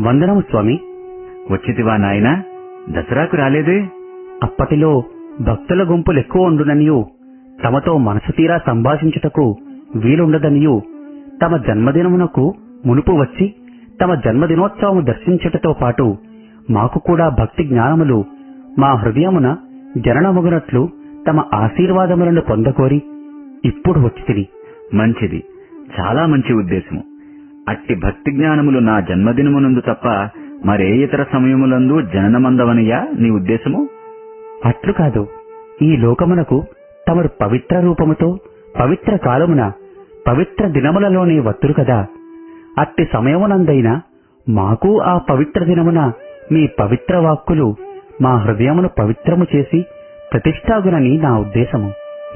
వందనము స్వామి. వచ్చితివా నాయనా? దసరాకు రాలేదే? అప్పటిలో భక్తుల గుంపులెక్కువ ఉండుననియు తమతో మనసు తీరా సంభాషించుటకు వీలుండదనియు తమ జన్మదినమునకు మునుపు వచ్చి తమ జన్మదినోత్సవము దర్శించుటతో పాటు మాకు కూడా భక్తి జ్ఞానములు మా హృదయమున జననమగునట్లు తమ ఆశీర్వాదములను పొందకోరి ఇప్పుడు వచ్చితిని. మంచిది, చాలా మంచి ఉద్దేశము. అట్టి భక్తి జ్ఞానములు నా జన్మదినమునందు తప్ప మరే ఇతర సమయములందు జననమందవనయ్యా నీ ఉద్దేశము? అట్లు కాదు. ఈ లోకమునకు తమరు పవిత్ర రూపముతో పవిత్ర కాలమున పవిత్ర దినములలోనే వత్తురు కదా. అట్టి సమయమునందైనా మాకు ఆ పవిత్ర దినమున మీ పవిత్ర వాక్కులు మా హృదయమును పవిత్రము చేసి ప్రతిష్ఠాగునని నా ఉద్దేశము.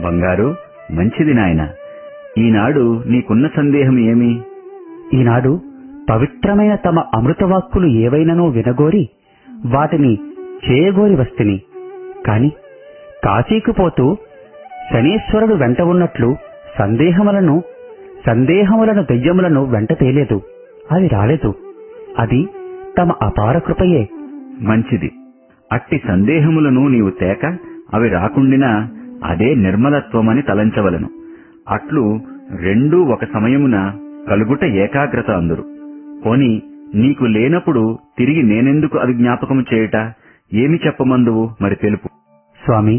బంగారు, మంచిది నాయన. ఈనాడు నీకున్న సందేహం ఏమి? ఈనాడు పవిత్రమైన తమ అమృతవాక్కులు ఏవైననో వినగోరి వాటిని చేయగోరి వస్తిని. కాని కాశీకు పోతూ శనీశ్వరుడు వెంట ఉన్నట్లు సందేహములను దెయ్యములను వెంట తేలేదు. అది రాలేదు. అది తమ అపార కృపయే. మంచిది. అట్టి సందేహములను నీవు తేక అవి రాకుండినా అదే నిర్మలత్వమని తలంచవలను. అట్లు రెండూ ఒక సమయమున కలుగుట ఏకాగ్రత అందురు. పోని నీకు లేనప్పుడు తిరిగి నేనెందుకు అది జ్ఞాపకము చేయుట? ఏమి చెప్పమందువు మరి తెలుపు. స్వామి,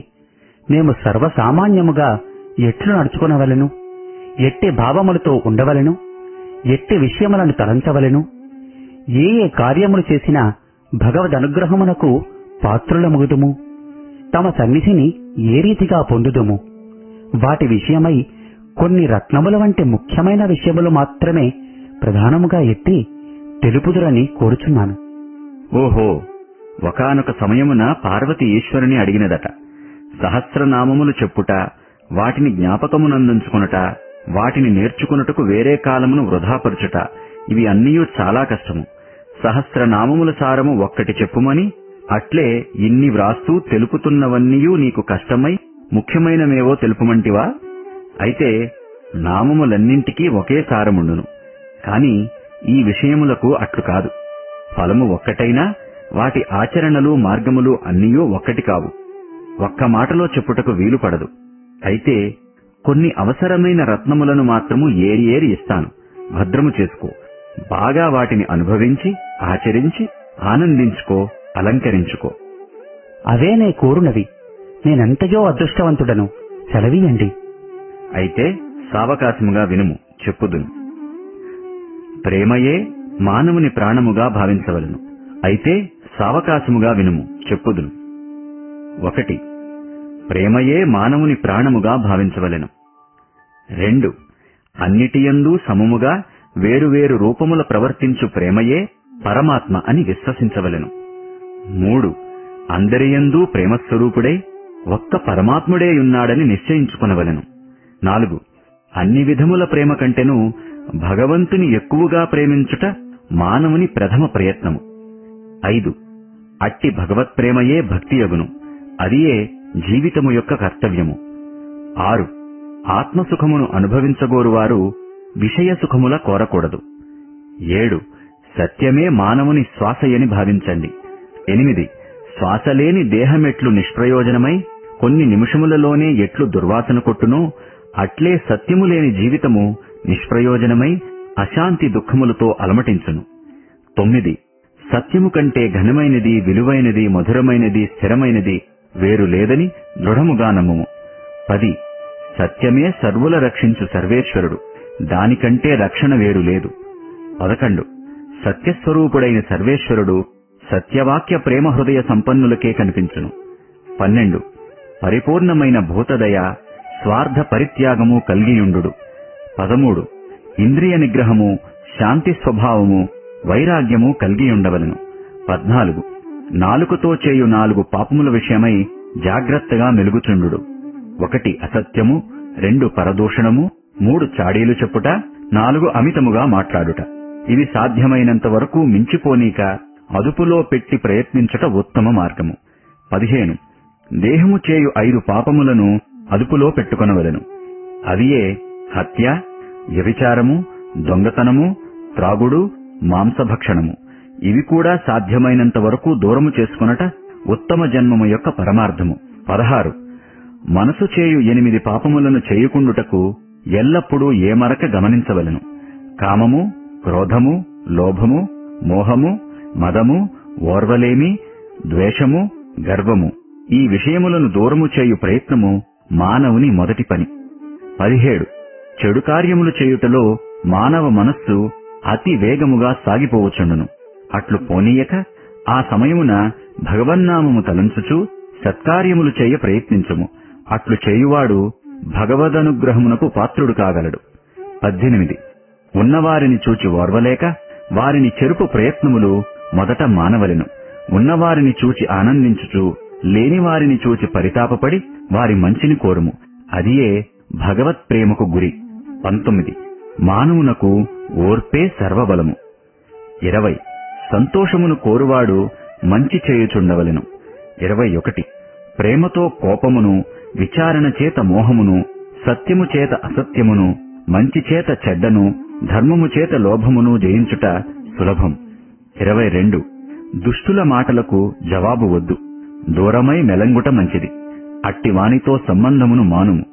మేము సర్వసామాన్యముగా ఎట్లు నడుచుకునవలెను? ఎట్టి భావములతో ఉండవలెను? ఎట్టి విషయములను తలంచవలెను? ఏ ఏ కార్యములు చేసినా భగవదనుగ్రహమునకు పాత్రులమగుదుము? తమ సన్నిధిని ఏ రీతిగా పొందుదుము? వాటి విషయమై కొన్ని రత్నముల వంటి ముఖ్యమైన విషయములు మాత్రమే ప్రధానముగా ఎత్తి తెలుపుదురని కోరుచున్నాను. ఓహో, ఒకానొక సమయమున పార్వతి ఈశ్వరుని అడిగినదట. సహస్రనామములు చెప్పుట, వాటిని జ్ఞాపకమునందుంచుకునుట, వాటిని నేర్చుకున్నటకు వేరే కాలమును వృధాపరుచుట, ఇవి అన్నీయూ చాలా కష్టము. సహస్రనామముల సారము ఒక్కటి చెప్పుమని, అట్లే ఇన్ని వ్రాస్తూ తెలుపుతున్నవన్నీయూ నీకు కష్టమై ముఖ్యమైనమేవో తెలుపుమంటివా? అయితే నామములన్నింటికీ ఒకే సారముండును. కాని ఈ విషయములకు అట్లు కాదు. ఫలము ఒక్కటైనా వాటి ఆచరణలు మార్గములు అన్నీయూ ఒక్కటి కావు. ఒక్క మాటలో చెప్పుటకు వీలు పడదు. అయితే కొన్ని అవసరమైన రత్నములను మాత్రము ఏరి ఏరి ఇస్తాను. భద్రము చేసుకో. బాగా వాటిని అనుభవించి ఆచరించి ఆనందించుకో, అలంకరించుకో. అవే నే కోరునవి. నేనెంతయో అదృష్టవంతుడను. సెలవీయండి. అయితే సావకాశముగా వినుము, చెప్పుదును. ప్రేమయే మానవుని ప్రాణముగా భావించవలను. అయితే సావకాశముగా వినుము, చెప్పుదును. 1. ప్రేమయే మానవుని ప్రాణముగా భావించవలెను. 2. అన్నిటియందు సమముగా వేరువేరు రూపముల ప్రవర్తించు ప్రేమయే పరమాత్మ అని విశ్వసించవలెను. 3. అందరియందు ప్రేమస్వరూపుడై ఒక్క పరమాత్ముడే ఉన్నాడని నిశ్చయించుకొనవలెను. 4. అన్ని విధముల ప్రేమ కంటెను భగవంతుని ఎక్కువగా ప్రేమించుట మానవుని ప్రథమ ప్రయత్నము. 5. అట్టి భగవత్ప్రేమయే భక్తియగును. అదియే జీవితము యొక్క కర్తవ్యము. 6. ఆత్మసుఖమును అనుభవించగోరువారు విషయ సుఖముల కోరకూడదు. 7. సత్యమే మానవుని శ్వాసయని భావించండి. 8. శ్వాసలేని దేహమెట్లు నిష్ప్రయోజనమై కొన్ని నిమిషములలోనే ఎట్లు దుర్వాసన కొట్టునో అట్లే సత్యము లేని జీవితము నిష్ప్రయోజనమై అశాంతి దుఃఖములతో అలమటించును. 9. సత్యము కంటే ఘనమైనది, విలువైనది, మధురమైనది, స్థిరమైనది వేరు లేదని దృఢముగా నమ్ముము. 10. సత్యమే సర్వుల రక్షించు సర్వేశ్వరుడు. దానికంటే రక్షణ వేరు లేదు. 11. సత్యస్వరూపుడైన సర్వేశ్వరుడు సత్యవాక్య ప్రేమ హృదయ సంపన్నులకే కనిపించును. 12. పరిపూర్ణమైన భూతదయ, స్వార్థ పరిత్యాగము కల్గియుండు. 13. ఇంద్రియ నిగ్రహము, శాంతి స్వభావము, వైరాగ్యము కల్గియుండవలను. 14. నాలుకతో చేయు 4 పాపముల విషయమై జాగ్రత్తగా మెలుగుచుండు. 1 అసత్యము, 2 పరదూషణము, 3 చాడీలు చెప్పుట, 4 అమితముగా మాట్లాడుట. ఇవి సాధ్యమైనంత వరకు మించిపోనీక అదుపులో పెట్టి ప్రయత్నించుట ఉత్తమ మార్గము. 15. దేహము చేయు 5 పాపములను అదుపులో పెట్టుకొనవలెను. అవియే హత్య, వ్యభిచారము, దొంగతనము, త్రాగుడు, మాంసభక్షణము. ఇవి కూడా సాధ్యమైనంత వరకు దూరము చేసుకొనట ఉత్తమ జన్మము యొక్క పరమార్థము. 16 మనసు చేయు 8 పాపములను చేయుకుండుటకు ఎల్లప్పుడూ ఏమరక గమనించవలెను. కామము, క్రోధము, లోభము, మోహము, మదము, ఓర్వలేమి, ద్వేషము, గర్వము ఈ విషయములను దూరము చేయు ప్రయత్నము మానవుని మొదటి పని. 17 చెడు కార్యములు చేయుటలో మానవ మనస్సు అతి వేగముగా సాగిపోవచ్చుండును. అట్లు పోనీయక ఆ సమయమున భగవన్నామము తలంచుచు సత్కార్యములు చేయ ప్రయత్నించుము. అట్లు చేయువాడు భగవదనుగ్రహమునకు పాత్రుడు కాగలడు. 18 ఉన్నవారిని చూచి ఓర్వలేక వారిని చెరుపు ప్రయత్నములు మొదట మానవలెను. ఉన్నవారిని చూచి ఆనందించుచు లేనివారిని చూచి పరితాపపడి వారి మంచిని కోరుము. అదియే భగవత్ ప్రేమకు గురి. 19 మానవునకు ఓర్పే సర్వబలము. 20 సంతోషమును కోరువాడు మంచి చేయుచుండవలెను. 21 ప్రేమతో కోపమును, విచారణ చేత మోహమును, సత్యము చేత అసత్యమును, మంచి చేత చెడ్డను, ధర్మము చేత లోభమును జయించుట సులభం. 22 దుష్టుల మాటలకు జవాబు వద్దు, దూరమై మెలంగుట మంచిది. అట్టి వానితో సంబంధమును మానుము.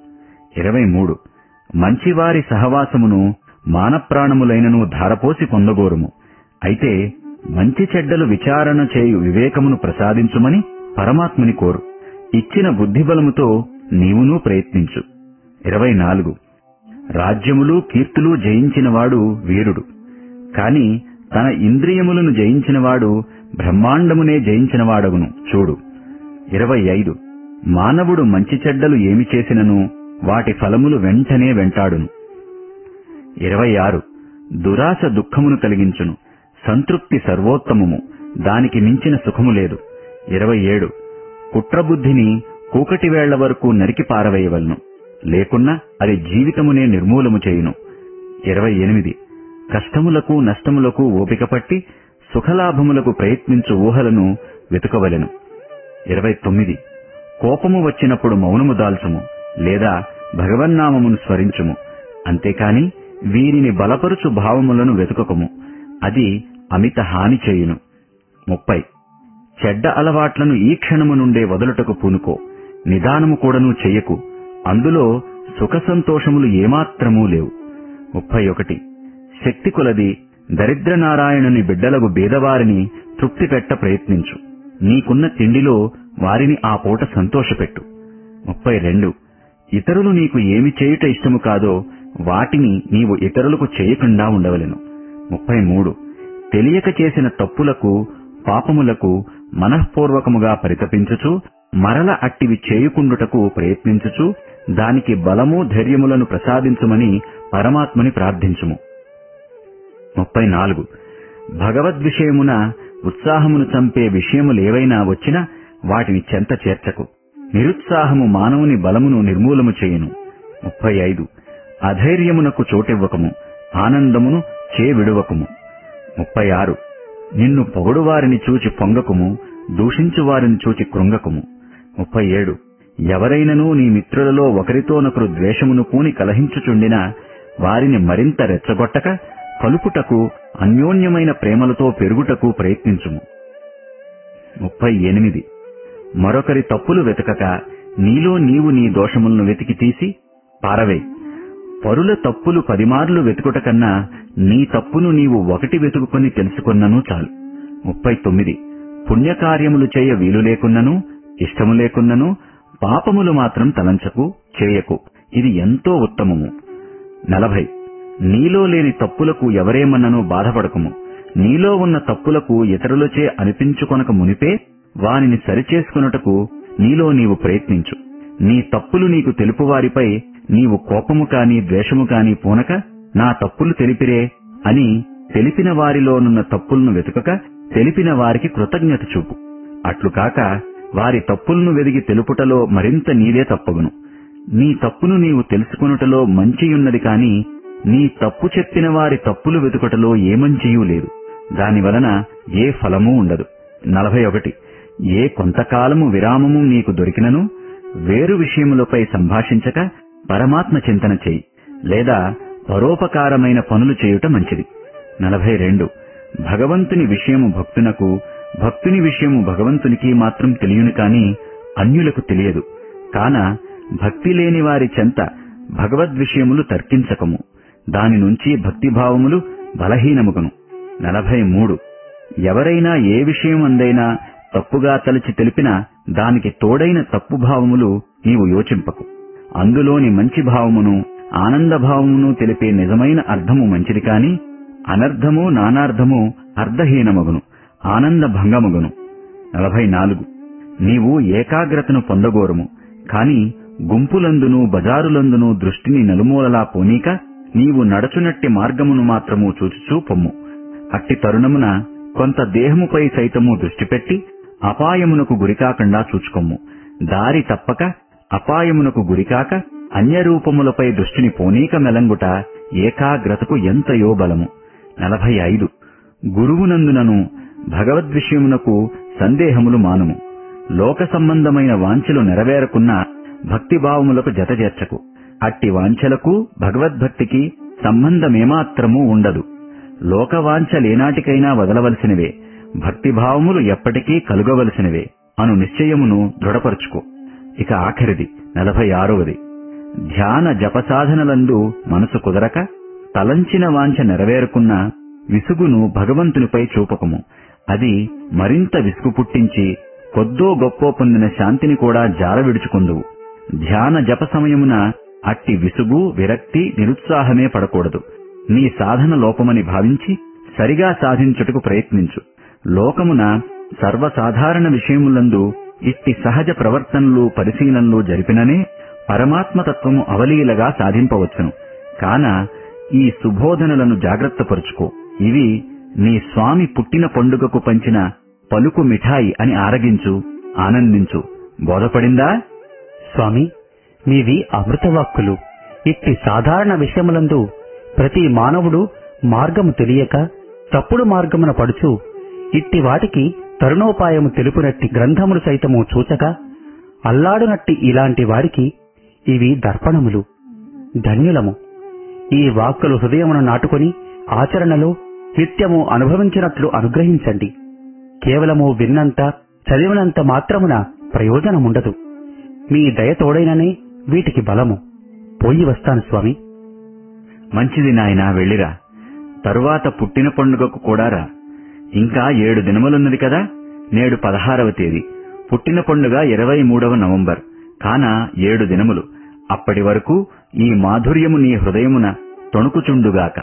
23 మంచివారి సహవాసమును మానప్రాణములైనను ధారపోసి పొందగోరుము. అయితే మంచి చెడ్డలు విచారణ చేయు వివేకమును ప్రసాదించుమని పరమాత్ముని కోరు. ఇచ్చిన బుద్ధిబలముతో నీవునూ ప్రయత్నించు. 24 రాజ్యములు కీర్తులు జయించినవాడు వీరుడు. కాని తన ఇంద్రియములను జయించినవాడు బ్రహ్మాండమునే జయించినవాడగును చూడు. 25 మానవుడు మంచి చెడ్డలు ఏమి చేసినను వాటి ఫలములు వెంటనే వెంటాడును. 26 దురాశ దుఃఖమును కలిగించును, సంతృప్తి సర్వోత్తమము, దానికి మించిన సుఖము లేదు. 27 కుట్రబుద్ధిని కూకటి వేళ్ల వరకు నరికి పారవేయవలను, లేకున్నా అది జీవితమునే నిర్మూలము చేయును. 28 కష్టములకు నష్టములకు ఓపిక పట్టి సుఖలాభములకు ప్రయత్నించు ఊహలను వెతుకవలెను. 29 కోపము వచ్చినప్పుడు మౌనము దాల్చుము, లేదా భగవన్నామమును స్మరించుము. అంతేకాని వీరిని బలపరుచు భావములను వెతుకకము, అది అమిత హాని చేయును. 30 చెడ్డ అలవాట్లను ఈ క్షణము నుండే వదులుటకు పూనుకో, నిదానము కూడాను చెయ్యకు, అందులో సుఖ సంతోషములు ఏమాత్రమూ లేవు. 31 శక్తి కొలది దరిద్రనారాయణుని బిడ్డలకు బీదవారిని తృప్తిపెట్ట ప్రయత్నించు, నీకున్న తిండిలో వారిని ఆ పూట సంతోషపెట్టు. 32 ఇతరులు నీకు ఏమి చేయుట ఇష్టము కాదో వాటిని నీవు ఇతరులకు చేయకుండా ఉండవలెను. 33 తెలియక చేసిన తప్పులకు పాపములకు మనఃపూర్వకముగా పరితపించుచు మరల అట్టివి చేయుకుండుటకు ప్రయత్నించుచు దానికి బలము ధైర్యములను ప్రసాదించుమని పరమాత్మని ప్రార్థించుము. 34 భగవద్విషయమున ఉత్సాహమును చంపే విషయములేవైనా వచ్చినా వాటిని చెంత చేర్చకు, నిరుత్సాహము మానవుని బలమును నిర్మూలము చేయును. 35 అధైర్యమునకు చోటివ్వకము, ఆనందమును చేవిడువకుము. 36 నిన్ను పొగడువారిని చూచి పొంగకుము, దూషించువారిని చూచి కృంగకుము. 37 ఎవరైనను నీ మిత్రులలో ఒకరితోనొకరు ద్వేషమును పూని కలహించుచుండినా వారిని మరింత రెచ్చగొట్టక కలుపుటకు అన్యోన్యమైన ప్రేమలతో పెరుగుటకు ప్రయత్నించుము. 38 మరొకరి తప్పులు వెతకక నీలో నీవు నీ దోషములను వెతికి తీసి పారవేయి. పరుల తప్పులు 10 మార్లు వెతుకుట కన్నా నీ తప్పును నీవు 1 వెతుకుని తెలుసుకున్నను చాలు. 39 పుణ్యకార్యములు చేయ వీలు లేకున్నను ఇష్టము లేకున్నను పాపములు మాత్రం తలంచకు, చేయకు, ఇది ఎంతో ఉత్తమము. 40 నీలో లేని తప్పులకు ఎవరేమన్నను బాధపడకుము, నీలో ఉన్న తప్పులకు ఇతరులచే అనిపించుకొనక మునిపే వానిని సరిచేసుకొనుటకు నీలో నీవు ప్రయత్నించు. నీ తప్పులు నీకు తెలుపువారిపై నీవు కోపము కాని ద్వేషము కాని పూనక నా తప్పులు తెలిపిరే అని తెలిపిన వారిలోనున్న తప్పులను వెతుకక తెలిపిన వారికి కృతజ్ఞత చూపు. అట్లు కాక వారి తప్పులను వెదిగి తెలుపుటలో మరింత నీదే తప్పగును. నీ తప్పును నీవు తెలుసుకొనుటలో మంచియున్నది కాని నీ తప్పు చెప్పిన వారి తప్పులు వెతుకుటలో ఏ మంచియూ లేదు, దానివలన ఏ ఫలమూ ఉండదు. 41 ఏ కొంతకాలము విరామము నీకు దొరికినను వేరు విషయములపై సంభాషించక పరమాత్మ చింతన చెయ్యి, లేదా పరోపకారమైన పనులు చేయుట మంచిది. 42 భగవంతుని విషయము భక్తునకు, భక్తుని విషయము భగవంతునికి మాత్రం తెలియను కాని అన్యులకు తెలియదు. కాన భక్తి లేని వారి చెంత భగవద్విషయములు తర్కించకము, దాని నుంచి భక్తిభావములు బలహీనముగను. 43. ఎవరైనా ఏ విషయం అందైనా తప్పుగా తలచి తెలిపినా దానికి తోడైన తప్పు భావములు నీవు యోచింపకు. అందులోని మంచి భావమును, ఆనందభావమును తెలిపే నిజమైన అర్థము మంచిది కాని అనర్థము, నానార్థము అర్ధహీనమగును, ఆనందభంగమగును. 44. నీవు ఏకాగ్రతను పొందగోరుము, కాని గుంపులందును బజారులందును దృష్టిని నలుమూలలా పోనీక నీవు నడచునట్టి మార్గమును మాత్రము చూచుచూ పొమ్ము. అట్టి తరుణమున కొంత దేహముపై సైతము దృష్టిపెట్టి అపాయమునకు గురికాకుండా చూచుకొమ్ము. దారి తప్పక అపాయమునకు గురికాక అన్యరూపములపై దృష్టిని పోనీక మెలంగుట ఏకాగ్రతకు ఎంతయో బలము. 45. గురువునందునను భగవద్విషయమునకు సందేహములు మానుము. లోక సంబంధమైన వాంఛలు నెరవేరకున్న భక్తిభావములకు జతచేర్చకు. అట్టి వాంఛలకు భగవద్భక్తికి సంబంధమేమాత్రమూ ఉండదు. లోకవాంఛలేనాటికైనా వదలవలసినవే, భక్తిభావములు ఎప్పటికీ కలుగవలసినవే అను నిశ్చయమును దృఢపరుచుకో. ఇక ఆఖరిది 46. ధ్యాన జపసాధనలందు మనసు కుదరక తలంచిన వాంఛ నెరవేరుకున్న విసుగును భగవంతునిపై చూపకము. అది మరింత విసుగు పుట్టించి కొద్దో గొప్పో పొందిన శాంతిని కూడా జార విడుచుకుందువు. ధ్యాన జప సమయమున అట్టి విసుగు, విరక్తి, నిరుత్సాహమే పడకూడదు. నీ సాధన లోపమని భావించి సరిగా సాధించుటకు ప్రయత్నించు. లోకమున సర్వసాధారణ విషయములందు ఇట్టి సహజ ప్రవర్తనలు, పరిశీలనలు జరిపిననే పరమాత్మతత్వము అవలీలగా సాధింపవచ్చును. కాన ఈ సుబోధనలను జాగ్రత్తపరుచుకో. ఇవి నీ స్వామి పుట్టిన పండుగకు పంచిన పలుకు మిఠాయి అని ఆరగించు, ఆనందించు. బోధపడిందా? స్వామి, మీవి అమృతవాక్కులు. ఇట్టి సాధారణ విషయములందు ప్రతి మానవుడు మార్గము తెలియక తప్పుడు మార్గమున పడుచు ఇట్టి వాటికి తరుణోపాయము తెలుపునట్టి గ్రంథములు సైతము చూచక అల్లాడునట్టి ఇలాంటి వారికి ఇవి దర్పణములు. ధన్యులము. ఈ వాక్కులు హృదయమును నాటుకొని ఆచరణలో నిత్యము అనుభవించినట్లు అనుగ్రహించండి. కేవలము విన్నంత, చదివినంత మాత్రమున ప్రయోజనముండదు. మీ దయ తోడైననే వీటికి బలము. పోయి వస్తాను స్వామి. మంచిది నాయనా, వెళ్ళిరా. తరువాత పుట్టిన పండుగకు కూడా రా. ఇంకా 7 దినములున్నది కదా. నేడు 16వ తేదీ, పుట్టిన పండుగ 23వ నవంబర్. కాన 7 దినములు. అప్పటి వరకు ఈ మాధుర్యము నీ హృదయమున తొణుకుచుండుగాక.